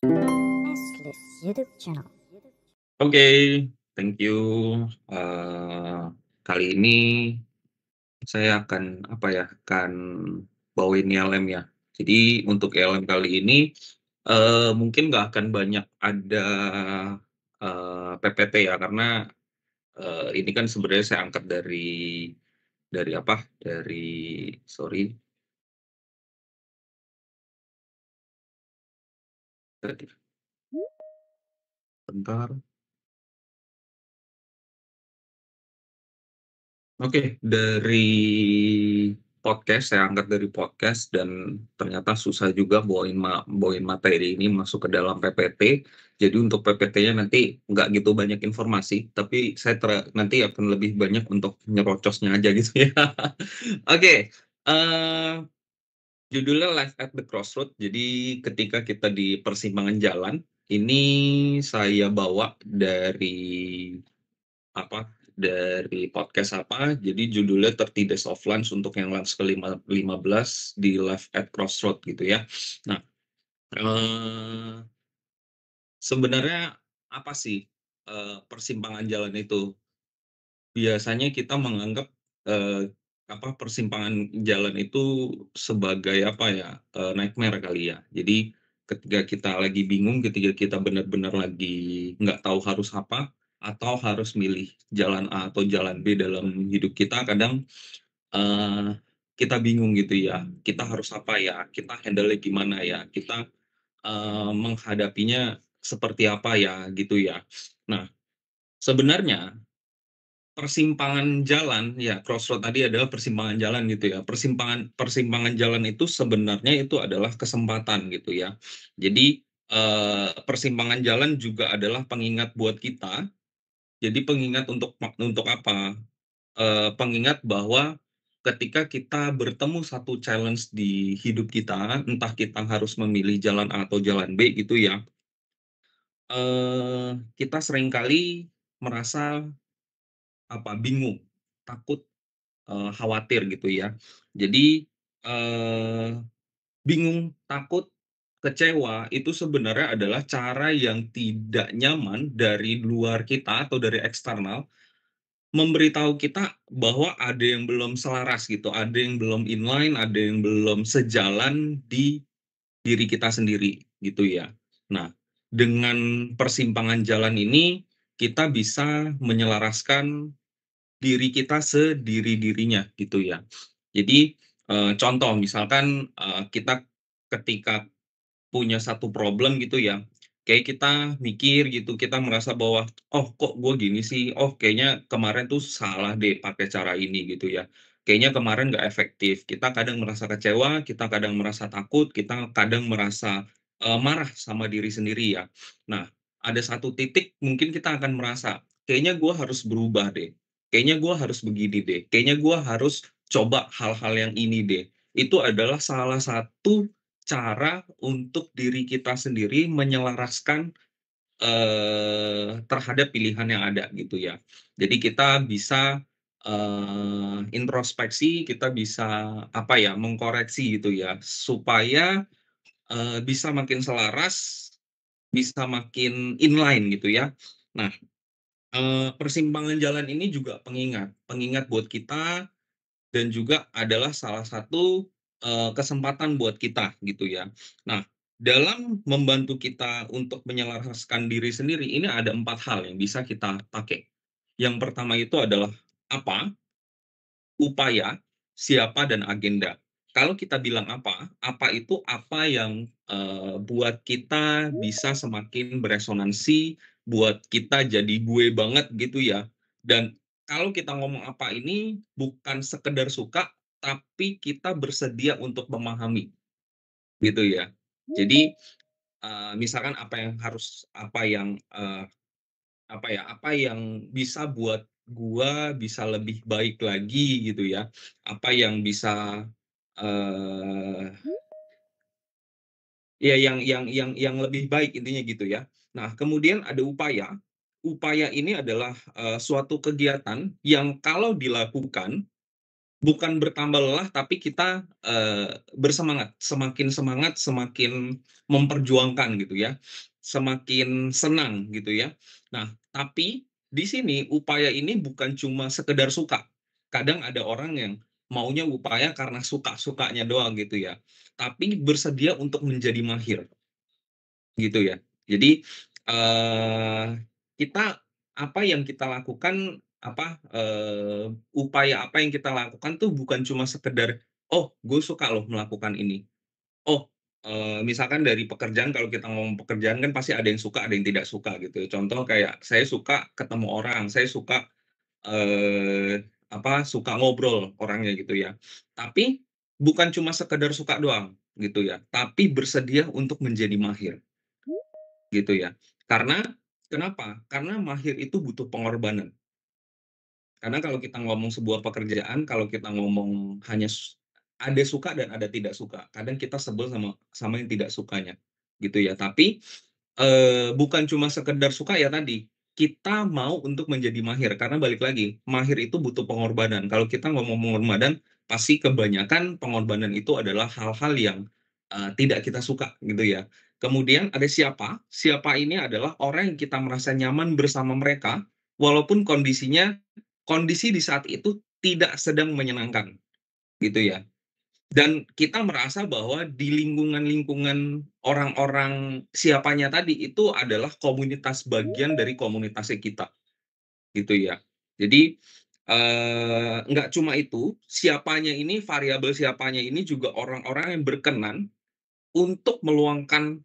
Nestless YouTube channel. Oke, thank you. Kali ini saya akan, apa ya, akan bawain YLM ya. Jadi untuk YLM kali ini, mungkin nggak akan banyak ada, PPT ya, karena, ini kan sebenarnya saya angkat dari apa, sorry, tadi, bentar. Oke, dari podcast, saya angkat dari podcast dan ternyata susah juga bawain materi ini masuk ke dalam PPT. Jadi untuk PPT-nya nanti nggak gitu banyak informasi, tapi saya nanti akan lebih banyak untuk nyerocosnya aja gitu ya. Oke, eee, judulnya Life at the Crossroad. Jadi ketika kita di persimpangan jalan, ini saya bawa dari podcast apa, jadi judulnya 30 Days of Lunch untuk yang lunch ke-15 di Live at Crossroad gitu ya. Nah, eee, sebenarnya apa sih, persimpangan jalan itu? Biasanya kita menganggap, persimpangan jalan itu sebagai apa ya, nightmare kali ya. Jadi ketika kita lagi bingung, ketika kita benar-benar lagi nggak tahu harus apa, atau harus milih jalan A atau jalan B dalam hidup kita, kadang, kita bingung gitu ya, kita harus apa ya, kita handle-nya gimana ya, kita, menghadapinya seperti apa ya, gitu ya. Nah, sebenarnya persimpangan jalan, ya crossroad tadi adalah persimpangan jalan gitu ya. Persimpangan persimpangan jalan itu sebenarnya itu adalah kesempatan gitu ya. Jadi, persimpangan jalan juga adalah pengingat buat kita. Jadi pengingat untuk apa? Pengingat bahwa ketika kita bertemu satu challenge di hidup kita, entah kita harus memilih jalan A atau jalan B gitu ya, kita seringkali merasa bingung, takut, khawatir gitu ya. Jadi, eee, bingung, takut, kecewa itu sebenarnya adalah cara yang tidak nyaman dari luar kita atau dari eksternal, memberitahu kita bahwa ada yang belum selaras gitu, ada yang belum inline, ada yang belum sejalan di diri kita sendiri gitu ya. Nah, dengan persimpangan jalan ini, kita bisa menyelaraskan diri kita sediri-dirinya gitu ya. Jadi, contoh misalkan, kita ketika punya satu problem gitu ya, kayak kita mikir gitu, kita merasa bahwa, "Oh kok gue gini sih? Oh kayaknya kemarin tuh salah deh pakai cara ini," gitu ya. "Kayaknya kemarin nggak efektif." Kita kadang merasa kecewa, kita kadang merasa takut, kita kadang merasa, marah sama diri sendiri ya. Nah, ada satu titik mungkin kita akan merasa, "Kayaknya gue harus berubah deh, kayaknya gue harus begini deh, kayaknya gue harus coba hal-hal yang ini deh." Itu adalah salah satu cara untuk diri kita sendiri menyelaraskan, terhadap pilihan yang ada gitu ya. Jadi kita bisa, introspeksi, kita bisa mengkoreksi gitu ya, supaya, bisa makin selaras, bisa makin inline gitu ya. Nah, persimpangan jalan ini juga pengingat, pengingat buat kita dan juga adalah salah satu, kesempatan buat kita gitu ya. Nah, dalam membantu kita untuk menyelaraskan diri sendiri, ini ada 4 hal yang bisa kita pakai. Yang pertama itu adalah apa, upaya, siapa, dan agenda. Kalau kita bilang apa itu apa yang, buat kita bisa semakin beresonansi, buat kita jadi gue banget gitu ya. Dan kalau kita ngomong apa ini bukan sekedar suka, tapi kita bersedia untuk memahami, gitu ya. Jadi, misalkan apa yang bisa buat gua bisa lebih baik lagi gitu ya, apa yang bisa, eee, ya yang lebih baik intinya gitu ya. Nah kemudian ada upaya, upaya ini adalah, suatu kegiatan yang kalau dilakukan Bukan bertambah lelah, tapi kita, bersemangat, semakin semangat, semakin memperjuangkan gitu ya, semakin senang gitu ya. Nah, tapi di sini upaya ini bukan cuma sekedar suka. Kadang ada orang yang maunya upaya karena suka-sukanya doang gitu ya, tapi bersedia untuk menjadi mahir. Gitu ya. Jadi, eee, kita apa yang kita lakukan, upaya apa yang kita lakukan tuh bukan cuma sekedar, "Oh, gue suka loh melakukan ini." Oh, misalkan dari pekerjaan kalau kita ngomong pekerjaan kan pasti ada yang suka, ada yang tidak suka gitu. Contoh kayak saya suka ketemu orang, saya suka, suka ngobrol orangnya gitu ya. Tapi bukan cuma sekedar suka doang gitu ya, tapi bersedia untuk menjadi mahir. Gitu ya. Karena kenapa? Karena mahir itu butuh pengorbanan. Karena kalau kita ngomong sebuah pekerjaan, kalau kita ngomong hanya ada suka dan ada tidak suka. Kadang kita sebel sama sama yang tidak sukanya, gitu ya. Tapi, bukan cuma sekedar suka ya tadi, kita mau untuk menjadi mahir, karena balik lagi, mahir itu butuh pengorbanan. Kalau kita ngomong pengorbanan, pasti kebanyakan pengorbanan itu adalah hal-hal yang, tidak kita suka, gitu ya. Kemudian ada siapa, siapa ini adalah orang yang kita merasa nyaman bersama mereka, walaupun kondisi di saat itu tidak sedang menyenangkan, gitu ya. Dan kita merasa bahwa di lingkungan-lingkungan orang-orang siapanya tadi itu adalah komunitas bagian dari komunitasnya kita, gitu ya. Jadi, nggak cuma itu, siapanya ini, variabel siapanya ini juga orang-orang yang berkenan untuk meluangkan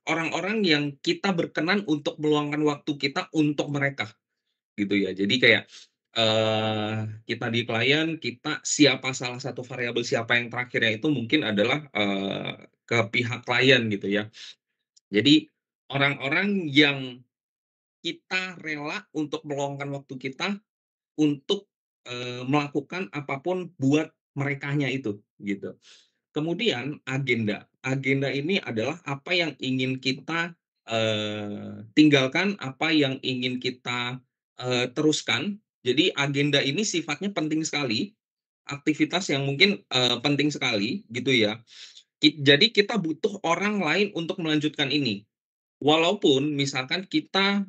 orang-orang yang kita berkenan untuk meluangkan waktu kita untuk mereka. Gitu ya. Jadi kayak, kita di klien, kita siapa salah satu variabel siapa yang terakhirnya itu mungkin adalah, ke pihak klien gitu ya. Jadi orang-orang yang kita rela untuk meluangkan waktu kita untuk, melakukan apapun buat merekanya itu, gitu. Kemudian agenda. Agenda ini adalah apa yang ingin kita, tinggalkan, apa yang ingin kita, teruskan. Jadi agenda ini sifatnya penting sekali, aktivitas yang mungkin, penting sekali gitu ya. Jadi kita butuh orang lain untuk melanjutkan ini. Walaupun misalkan kita,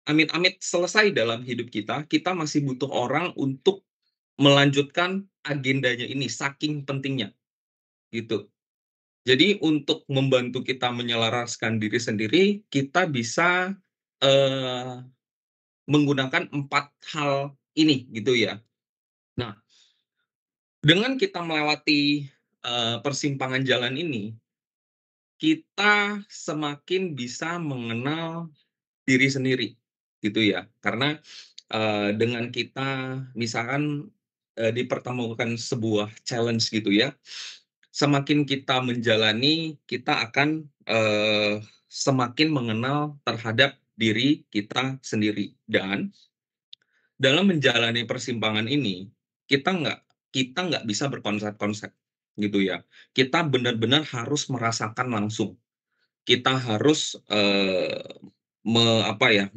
amit-amit selesai dalam hidup kita, kita masih butuh orang untuk melanjutkan agendanya ini, saking pentingnya, gitu. Jadi untuk membantu kita menyelaraskan diri sendiri, kita bisa, eee, menggunakan 4 hal ini gitu ya. Nah, dengan kita melewati, persimpangan jalan ini, kita semakin bisa mengenal diri sendiri gitu ya. Karena, dengan kita misalkan, dipertemukan sebuah challenge gitu ya, semakin kita menjalani, kita akan, semakin mengenal terhadap diri kita sendiri. Dan dalam menjalani persimpangan ini, kita nggak bisa berkonsep-konsep, gitu ya. Kita benar-benar harus merasakan langsung. Kita harus, apa ya,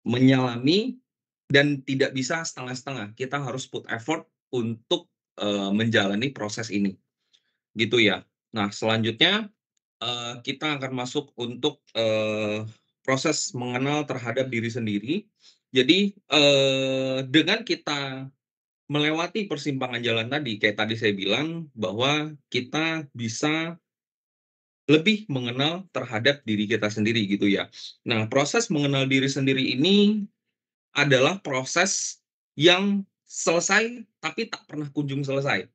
menyelami dan tidak bisa setengah-setengah. Kita harus put effort untuk, menjalani proses ini. Gitu ya. Nah, selanjutnya, kita akan masuk untuk, proses mengenal terhadap diri sendiri. Jadi, dengan kita melewati persimpangan jalan tadi, kayak tadi saya bilang bahwa kita bisa lebih mengenal terhadap diri kita sendiri gitu ya. Nah, proses mengenal diri sendiri ini adalah proses yang selesai tapi tak pernah kunjung selesai.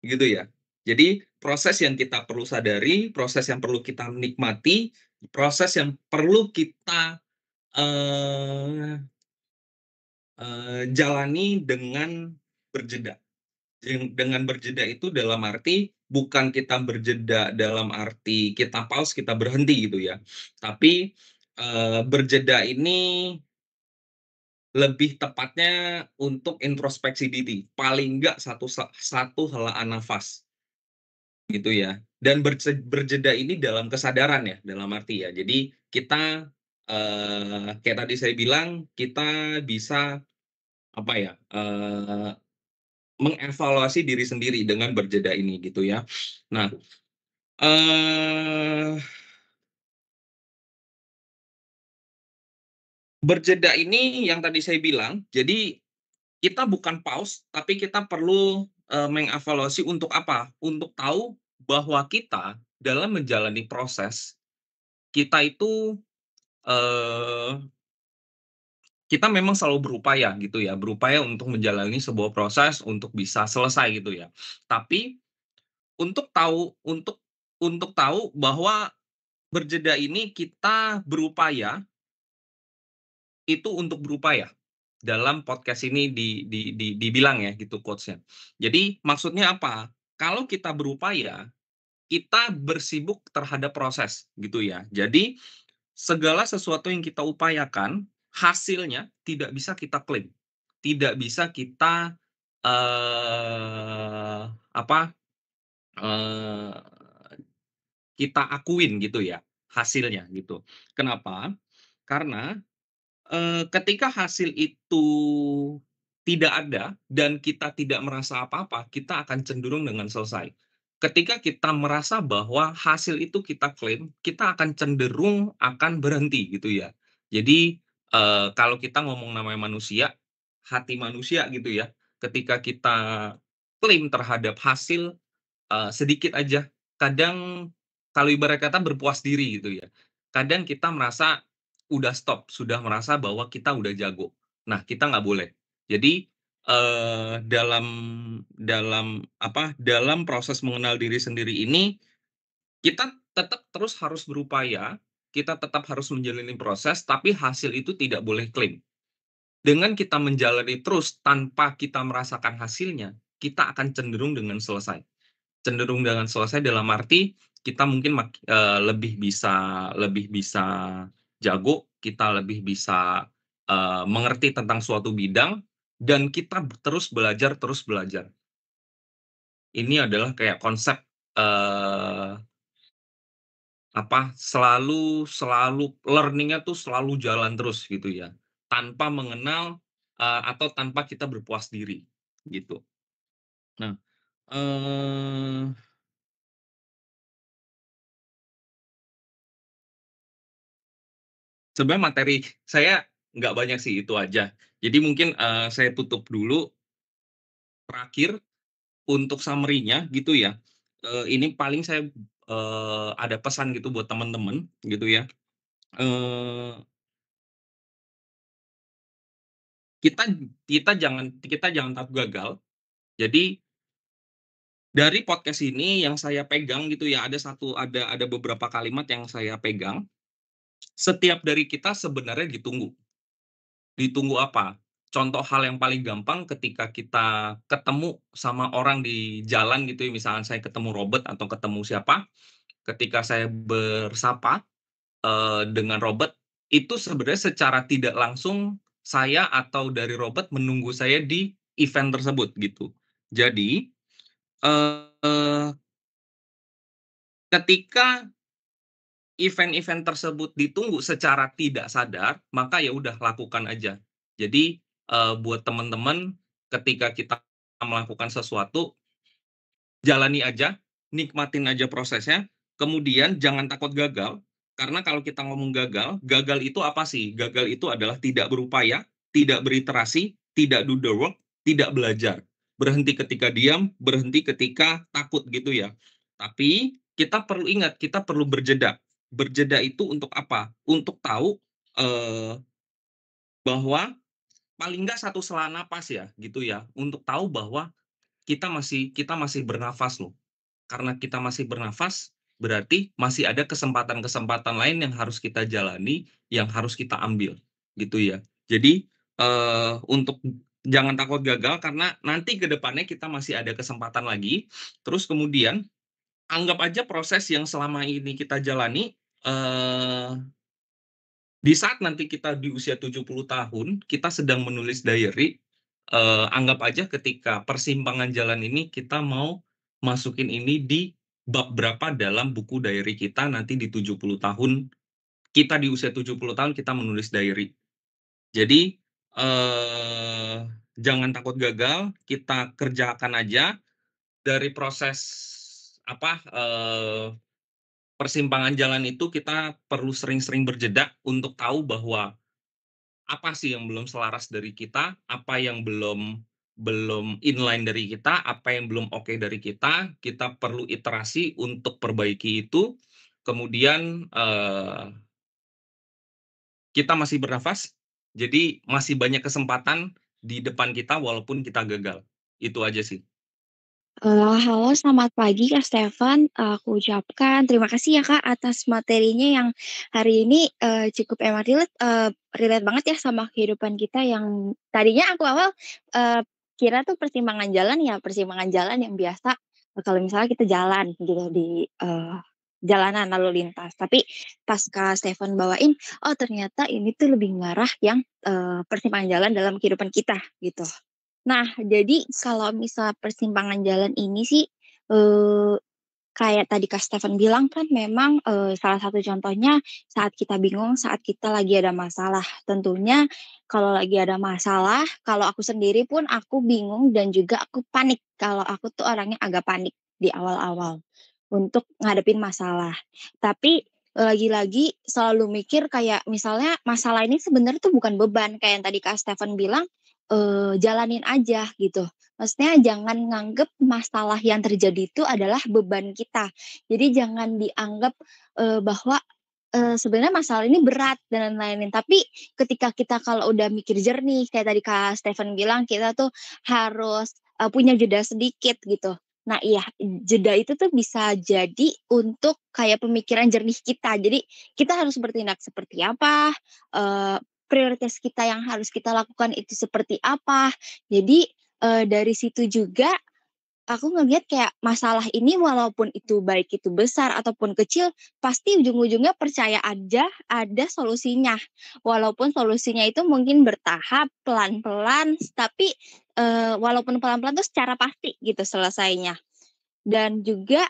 Gitu ya. Jadi proses yang kita perlu sadari, proses yang perlu kita nikmati, proses yang perlu kita, eee jalani dengan berjeda. Dengan berjeda itu dalam arti bukan kita berjeda dalam arti kita pause, kita berhenti gitu ya. Tapi, berjeda ini lebih tepatnya untuk introspeksi diri, paling enggak satu helaan nafas. Gitu ya. Dan berjeda ini dalam kesadaran ya, dalam arti ya. Jadi kita, kayak tadi saya bilang, kita bisa apa ya, mengevaluasi diri sendiri dengan berjeda ini gitu ya. Nah, eee, berjeda ini yang tadi saya bilang, jadi kita bukan pause, tapi kita perlu, mengevaluasi untuk apa? Untuk tahu bahwa kita dalam menjalani proses, kita itu, eee, kita memang selalu berupaya gitu ya, berupaya untuk menjalani sebuah proses untuk bisa selesai gitu ya. Tapi untuk tahu bahwa berjeda ini kita berupaya, itu untuk berupaya. Dalam podcast ini dibilang ya gitu quotes-nya. Jadi maksudnya apa? Kalau kita berupaya, kita bersibuk terhadap proses gitu ya. Jadi segala sesuatu yang kita upayakan, hasilnya tidak bisa kita klaim, tidak bisa kita, apa, eee, kita akuin gitu ya, hasilnya gitu. Kenapa? Karena ketika hasil itu tidak ada dan kita tidak merasa apa-apa, kita akan cenderung dengan selesai. Ketika kita merasa bahwa hasil itu kita klaim, kita akan cenderung akan berhenti gitu ya. Jadi, kalau kita ngomong namanya manusia, hati manusia gitu ya, ketika kita klaim terhadap hasil, sedikit aja, kadang kalau ibarat kata berpuas diri gitu ya. Kadang kita merasa udah stop, sudah merasa bahwa kita udah jago. Nah, kita nggak boleh. Jadi, dalam dalam apa, dalam proses mengenal diri sendiri ini, kita tetap terus harus berupaya, kita tetap harus menjalani proses, tapi hasil itu tidak boleh klaim. Dengan kita menjalani terus tanpa kita merasakan hasilnya, kita akan cenderung dengan selesai. Cenderung dengan selesai dalam arti, kita mungkin lebih bisa jago, kita lebih bisa, mengerti tentang suatu bidang, dan kita terus belajar terus belajar. Ini adalah kayak konsep, eee, selalu selalu learning-nya tuh selalu jalan terus gitu ya, tanpa mengenal, atau tanpa kita berpuas diri, gitu. Nah, eee sebenarnya materi saya nggak banyak sih, itu aja. Jadi mungkin, saya tutup dulu, terakhir untuk summary-nya gitu ya, ini paling saya, ada pesan gitu buat teman-teman gitu ya, eee, kita kita jangan takut gagal. Jadi dari podcast ini yang saya pegang gitu ya, ada beberapa kalimat yang saya pegang, setiap dari kita sebenarnya ditunggu. Ditunggu apa? Contoh hal yang paling gampang ketika kita ketemu sama orang di jalan gitu ya, misalkan saya ketemu Robert atau ketemu siapa, ketika saya bersapa, dengan Robert, itu sebenarnya secara tidak langsung saya atau dari Robert menunggu saya di event tersebut gitu. Jadi, eee, ketika event-event tersebut ditunggu secara tidak sadar, maka ya udah lakukan aja. Jadi, buat teman-teman ketika kita melakukan sesuatu, jalani aja, nikmatin aja prosesnya, kemudian jangan takut gagal, karena kalau kita ngomong gagal, gagal itu apa sih? Gagal itu adalah tidak berupaya, tidak beriterasi, tidak do the work, tidak belajar. Berhenti ketika diam, berhenti ketika takut gitu ya. Tapi kita perlu ingat, kita perlu berjeda. Berjeda itu untuk apa? Untuk tahu, eee, bahwa paling nggak satu sela napas ya, gitu ya, untuk tahu bahwa kita masih bernafas loh. Karena kita masih bernafas, berarti masih ada kesempatan-kesempatan lain yang harus kita jalani, yang harus kita ambil, gitu ya. Jadi, untuk jangan takut gagal karena nanti ke depannya kita masih ada kesempatan lagi, terus kemudian anggap aja proses yang selama ini kita jalani, eee, di saat nanti kita di usia 70 tahun, kita sedang menulis diary, anggap aja ketika persimpangan jalan ini kita mau masukin ini di bab berapa dalam buku diary kita nanti di 70 tahun, kita di usia 70 tahun kita menulis diary. Jadi, eee jangan takut gagal, kita kerjakan aja. Dari proses apa, persimpangan jalan itu kita perlu sering-sering berjeda untuk tahu bahwa apa sih yang belum selaras dari kita, apa yang belum belum inline dari kita, apa yang belum oke dari kita perlu iterasi untuk perbaiki itu, kemudian, kita masih bernafas, jadi masih banyak kesempatan di depan kita walaupun kita gagal, itu aja sih. Halo selamat pagi Kak Stefan, aku ucapkan terima kasih ya Kak atas materinya yang hari ini, cukup emang relate banget ya sama kehidupan kita yang tadinya aku awal, eee, kira tuh persimpangan jalan yang biasa, kalau misalnya kita jalan gitu di, jalanan lalu lintas. Tapi pas Kak Stefan bawain, oh ternyata ini tuh lebih ngarah yang, persimpangan jalan dalam kehidupan kita gitu. Nah, jadi kalau misal persimpangan jalan ini sih, eee, kayak tadi Kak Stefan bilang kan memang, salah satu contohnya saat kita bingung, saat kita lagi ada masalah. Tentunya kalau lagi ada masalah, kalau aku sendiri pun aku bingung dan juga aku panik, kalau aku tuh orangnya agak panik di awal-awal untuk ngadepin masalah. Tapi, lagi-lagi selalu mikir kayak misalnya masalah ini sebenarnya tuh bukan beban, kayak yang tadi Kak Stefan bilang, jalanin aja gitu. Maksudnya jangan nganggep masalah yang terjadi itu adalah beban kita. Jadi jangan dianggap, bahwa, sebenarnya masalah ini berat dan lain-lain. Tapi ketika kita kalau udah mikir jernih kayak tadi Kak Stefan bilang kita tuh harus, punya jeda sedikit gitu. Nah iya, jeda itu tuh bisa jadi untuk kayak pemikiran jernih kita. Jadi kita harus bertindak seperti apa, prioritas kita yang harus kita lakukan itu seperti apa. Jadi, dari situ juga aku ngelihat kayak masalah ini walaupun itu baik itu besar ataupun kecil, pasti ujung-ujungnya percaya aja ada solusinya. Walaupun solusinya itu mungkin bertahap, pelan-pelan, tapi, walaupun pelan-pelan tuh secara pasti gitu selesainya. Dan juga,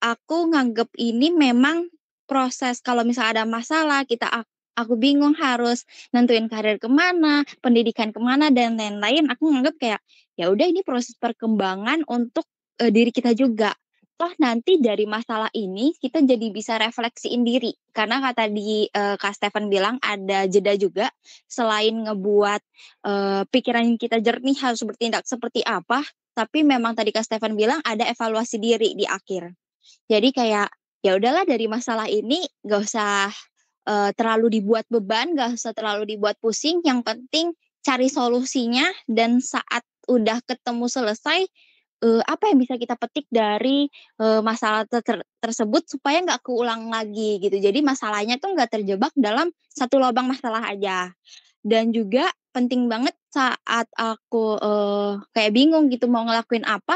aku nganggep ini memang proses kalau misalnya ada masalah aku bingung harus nentuin karir kemana pendidikan kemana dan lain-lain, aku nganggep kayak, ya udah ini proses perkembangan untuk, diri kita juga. Toh nanti dari masalah ini kita jadi bisa refleksiin diri, karena kata di Kak Stefan bilang ada jeda juga, selain ngebuat, pikiran kita jernih harus bertindak seperti apa, tapi memang tadi Kak Stefan bilang ada evaluasi diri di akhir. Jadi kayak, ya udahlah dari masalah ini nggak usah, terlalu dibuat beban, nggak usah terlalu dibuat pusing, yang penting cari solusinya dan saat udah ketemu selesai, apa yang bisa kita petik dari, masalah tersebut supaya nggak keulang lagi gitu. Jadi masalahnya tuh nggak terjebak dalam satu lubang masalah aja. Dan juga penting banget saat aku, kayak bingung gitu mau ngelakuin apa,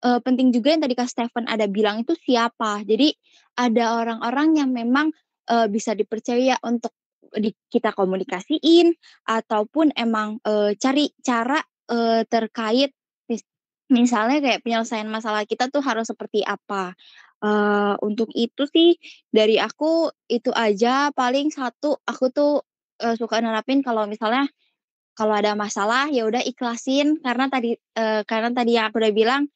penting juga yang tadi Kak Stefan ada bilang itu siapa. Jadi ada orang-orang yang memang, bisa dipercaya untuk kita komunikasiin ataupun emang, cari cara, terkait misalnya kayak penyelesaian masalah kita tuh harus seperti apa. Untuk itu sih dari aku itu aja, paling satu aku tuh, suka nerapin kalau misalnya kalau ada masalah, ya udah ikhlasin karena tadi yang aku udah bilang,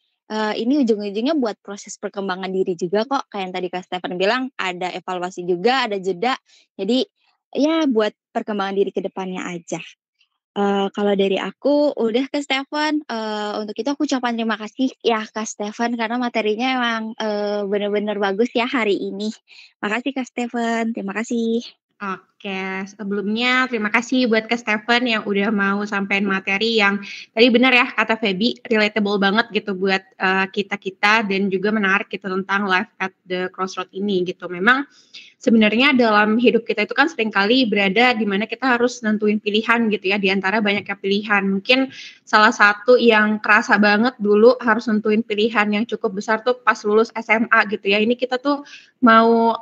ini ujung-ujungnya buat proses perkembangan diri juga kok, kayak yang tadi Kak Stefan bilang, ada evaluasi juga, ada jeda. Jadi, ya buat perkembangan diri ke depannya aja. Kalau dari aku udah Kak Stefan, untuk itu aku ucapkan terima kasih ya Kak Stefan, karena materinya emang, bener-bener bagus ya hari ini. Makasih Kak Stefan, terima kasih. Oke, sebelumnya terima kasih buat Kak Stefan yang udah mau sampein materi yang tadi benar ya kata Feby, relatable banget gitu buat, kita-kita dan juga menarik gitu tentang life at the crossroad ini gitu. Memang sebenarnya dalam hidup kita itu kan seringkali berada di mana kita harus nentuin pilihan gitu ya, di antara banyaknya pilihan. Mungkin salah satu yang kerasa banget dulu harus nentuin pilihan yang cukup besar tuh pas lulus SMA gitu ya. Ini kita tuh mau,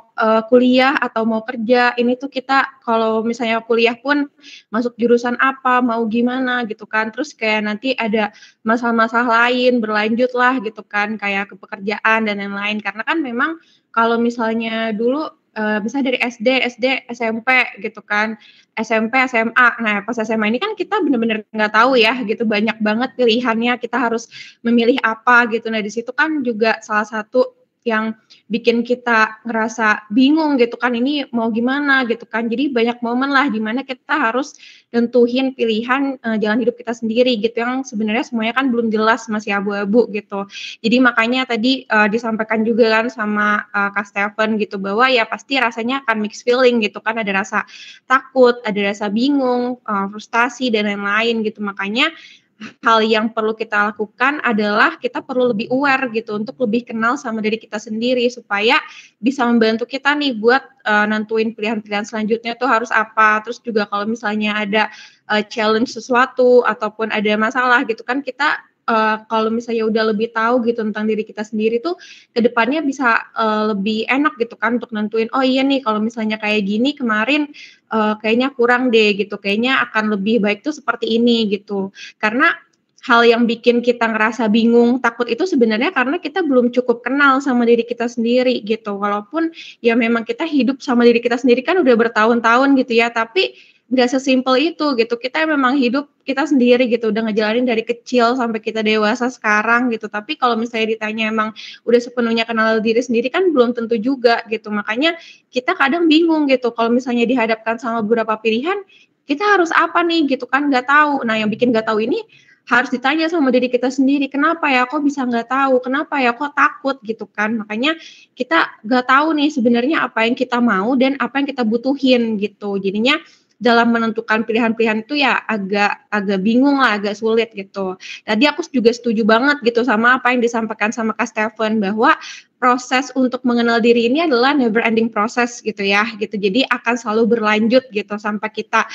kuliah atau mau kerja, ini tuh kita kalau misalnya kuliah pun masuk jurusan apa, mau gimana gitu kan. Terus kayak nanti ada masalah-masalah lain berlanjut lah gitu kan, kayak ke pekerjaan dan lain-lain. Karena kan memang kalau misalnya dulu misalnya dari SD, SMP gitu kan, SMP, SMA. Nah, pas SMA ini kan kita bener-bener nggak tahu ya gitu, banyak banget pilihannya, kita harus memilih apa gitu. Nah, di situ kan juga salah satu yang bikin kita ngerasa bingung gitu kan, ini mau gimana gitu kan. Jadi banyak momen lah di mana kita harus nentuin pilihan, jalan hidup kita sendiri gitu, yang sebenarnya semuanya kan belum jelas, masih abu-abu gitu. Jadi makanya tadi, disampaikan juga kan sama, Kak Steven gitu, bahwa ya pasti rasanya akan mixed feeling gitu kan, ada rasa takut, ada rasa bingung, frustasi dan lain-lain gitu. Makanya hal yang perlu kita lakukan adalah kita perlu lebih aware gitu untuk lebih kenal sama diri kita sendiri supaya bisa membantu kita nih buat, nentuin pilihan-pilihan selanjutnya tuh harus apa. Terus juga kalau misalnya ada, challenge sesuatu ataupun ada masalah gitu kan kita, kalau misalnya udah lebih tahu gitu tentang diri kita sendiri tuh ke depannya bisa, lebih enak gitu kan untuk nentuin, "Oh iya nih kalau misalnya kayak gini kemarin, kayaknya kurang deh," gitu, "kayaknya akan lebih baik tuh seperti ini," gitu. Karena hal yang bikin kita ngerasa bingung, takut itu sebenarnya karena kita belum cukup kenal sama diri kita sendiri gitu. Walaupun ya memang kita hidup sama diri kita sendiri kan udah bertahun-tahun gitu ya, tapi nggak sesimpel itu gitu. Kita memang hidup kita sendiri gitu, udah ngejalanin dari kecil sampai kita dewasa sekarang gitu. Tapi kalau misalnya ditanya emang udah sepenuhnya kenal diri sendiri kan belum tentu juga gitu. Makanya kita kadang bingung gitu kalau misalnya dihadapkan sama beberapa pilihan, kita harus apa nih gitu kan, nggak tahu. Nah, yang bikin nggak tahu ini harus ditanya sama diri kita sendiri, "Kenapa ya kok bisa nggak tahu? Kenapa ya kok takut?" Gitu kan. Makanya kita nggak tahu nih sebenarnya apa yang kita mau dan apa yang kita butuhin gitu. Jadinya dalam menentukan pilihan-pilihan itu ya agak agak bingung lah, agak sulit gitu. Tadi aku juga setuju banget gitu sama apa yang disampaikan sama Kak Steven bahwa proses untuk mengenal diri ini adalah never ending process gitu ya, gitu. Jadi akan selalu berlanjut gitu sampai kita,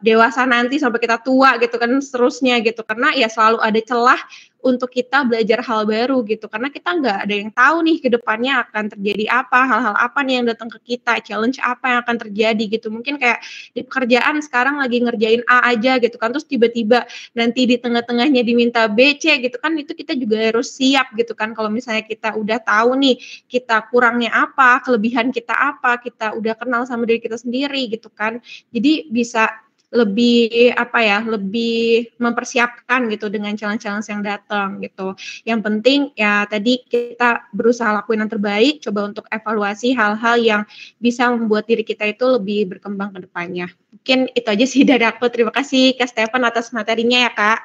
dewasa nanti, sampai kita tua gitu kan seterusnya gitu. Karena ya selalu ada celah untuk kita belajar hal baru gitu, karena kita nggak ada yang tahu nih ke depannya akan terjadi apa, hal-hal apa nih yang datang ke kita, challenge apa yang akan terjadi gitu. Mungkin kayak di pekerjaan sekarang lagi ngerjain A aja gitu kan, terus tiba-tiba nanti di tengah-tengahnya diminta B, C gitu kan, itu kita juga harus siap gitu kan. Kalau misalnya kita udah tahu nih, kita kurangnya apa, kelebihan kita apa, kita udah kenal sama diri kita sendiri gitu kan. Jadi bisa lebih apa ya, lebih mempersiapkan gitu dengan challenge-challenge yang datang gitu. Yang penting ya tadi kita berusaha lakuin yang terbaik, coba untuk evaluasi hal-hal yang bisa membuat diri kita itu lebih berkembang ke depannya. Mungkin itu aja sih dari aku. Terima kasih Kak Steven atas materinya ya, Kak.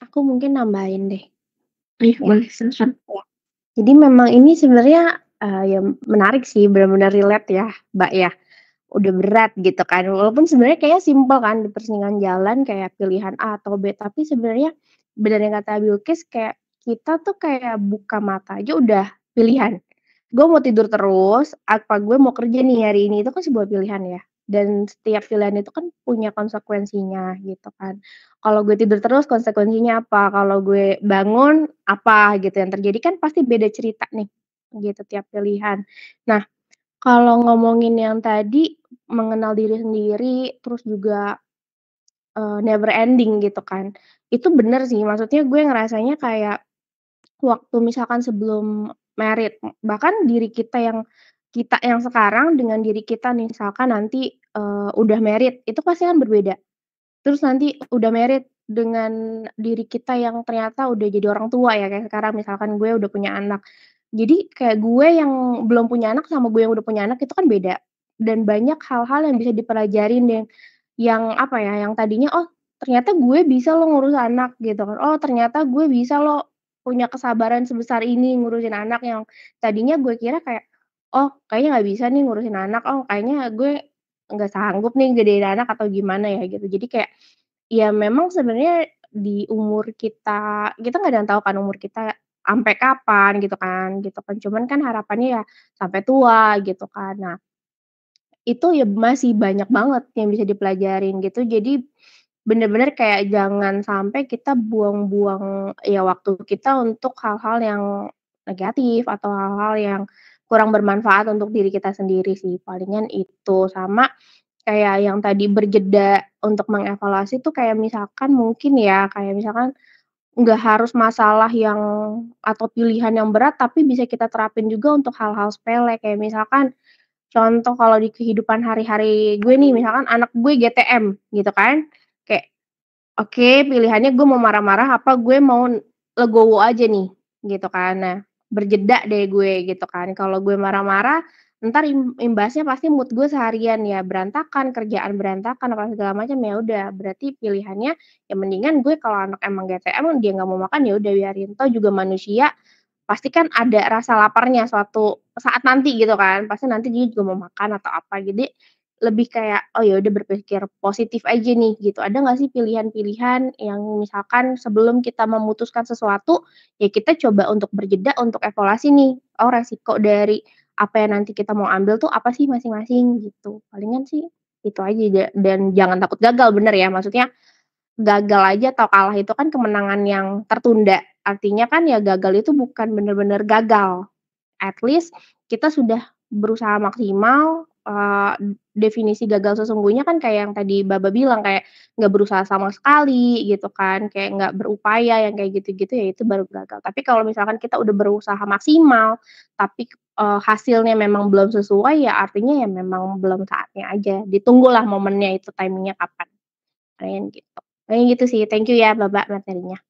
Aku mungkin nambahin deh. Iya, Ya. boleh silakan. Ya. Jadi memang ini sebenarnya, ya menarik sih, benar-benar relate ya, Mbak, ya. Udah berat gitu kan, walaupun sebenarnya kayaknya simpel kan di persimpangan jalan kayak pilihan A atau B, tapi sebenarnya bener yang kata Bilkis kayak kita tuh kayak buka mata aja udah pilihan. Gue mau tidur terus, apa gue mau kerja nih hari ini, itu kan sebuah pilihan ya, dan setiap pilihan itu kan punya konsekuensinya gitu kan. Kalau gue tidur terus konsekuensinya apa, kalau gue bangun apa gitu yang terjadi kan pasti beda cerita nih, gitu tiap pilihan. Nah, kalau ngomongin yang tadi, mengenal diri sendiri, terus juga, never ending gitu kan, itu bener sih, maksudnya gue ngerasanya kayak waktu misalkan sebelum married, bahkan diri kita yang sekarang dengan diri kita nih, misalkan nanti, udah married, itu pasti kan berbeda. Terus nanti udah married dengan diri kita yang ternyata udah jadi orang tua ya, kayak sekarang misalkan gue udah punya anak. Jadi kayak gue yang belum punya anak sama gue yang udah punya anak itu kan beda, dan banyak hal-hal yang bisa dipelajarin yang apa ya, yang tadinya, "Oh ternyata gue bisa loh ngurus anak," gitu kan, "Oh ternyata gue bisa loh punya kesabaran sebesar ini ngurusin anak," yang tadinya gue kira kayak, "Oh kayaknya nggak bisa nih ngurusin anak, oh kayaknya gue nggak sanggup nih gedein anak," atau gimana ya gitu. Jadi kayak, ya memang sebenarnya di umur kita nggak ada yang tahu kan umur kita sampai kapan gitu kan. Cuman kan harapannya ya sampai tua gitu kan. Nah, itu ya masih banyak banget yang bisa dipelajarin gitu. Jadi bener-bener kayak jangan sampai kita buang-buang ya waktu kita untuk hal-hal yang negatif atau hal-hal yang kurang bermanfaat untuk diri kita sendiri sih, palingan itu. Sama kayak yang tadi berjeda untuk mengevaluasi tuh kayak misalkan mungkin ya, kayak misalkan nggak harus masalah yang atau pilihan yang berat, tapi bisa kita terapin juga untuk hal-hal sepele, kayak misalkan Contoh kalau di kehidupan hari-hari gue nih, misalkan anak gue GTM gitu kan, kayak, oke pilihannya gue mau marah-marah apa gue mau legowo aja nih, gitu kan. Nah, berjeda deh gue gitu kan. Kalau gue marah-marah, entar imbasnya pasti mood gue seharian ya berantakan, kerjaan berantakan, apa segala macam, ya udah berarti pilihannya ya mendingan gue kalau anak emang GTM dia nggak mau makan, ya udah biarin, toh juga manusia pasti kan ada rasa laparnya suatu saat nanti gitu kan, pasti nanti dia juga mau makan atau apa. Jadi lebih kayak, oh ya udah berpikir positif aja nih gitu. Ada nggak sih pilihan-pilihan yang misalkan sebelum kita memutuskan sesuatu, ya kita coba untuk berjeda, untuk evaluasi nih, oh resiko dari apa yang nanti kita mau ambil tuh apa sih masing-masing gitu. Palingan sih itu aja dan jangan takut gagal, bener ya, maksudnya gagal aja atau kalah itu kan kemenangan yang tertunda. Artinya kan ya gagal itu bukan bener-bener gagal. At least kita sudah berusaha maksimal, definisi gagal sesungguhnya kan kayak yang tadi Baba bilang, kayak nggak berusaha sama sekali gitu kan, kayak nggak berupaya yang kayak gitu-gitu, ya itu baru gagal. Tapi kalau misalkan kita udah berusaha maksimal, tapi, hasilnya memang belum sesuai, ya artinya ya memang belum saatnya aja. Ditunggulah momennya itu timing-nya kapan, palingan gitu. Paling gitu sih, thank you ya Baba materinya.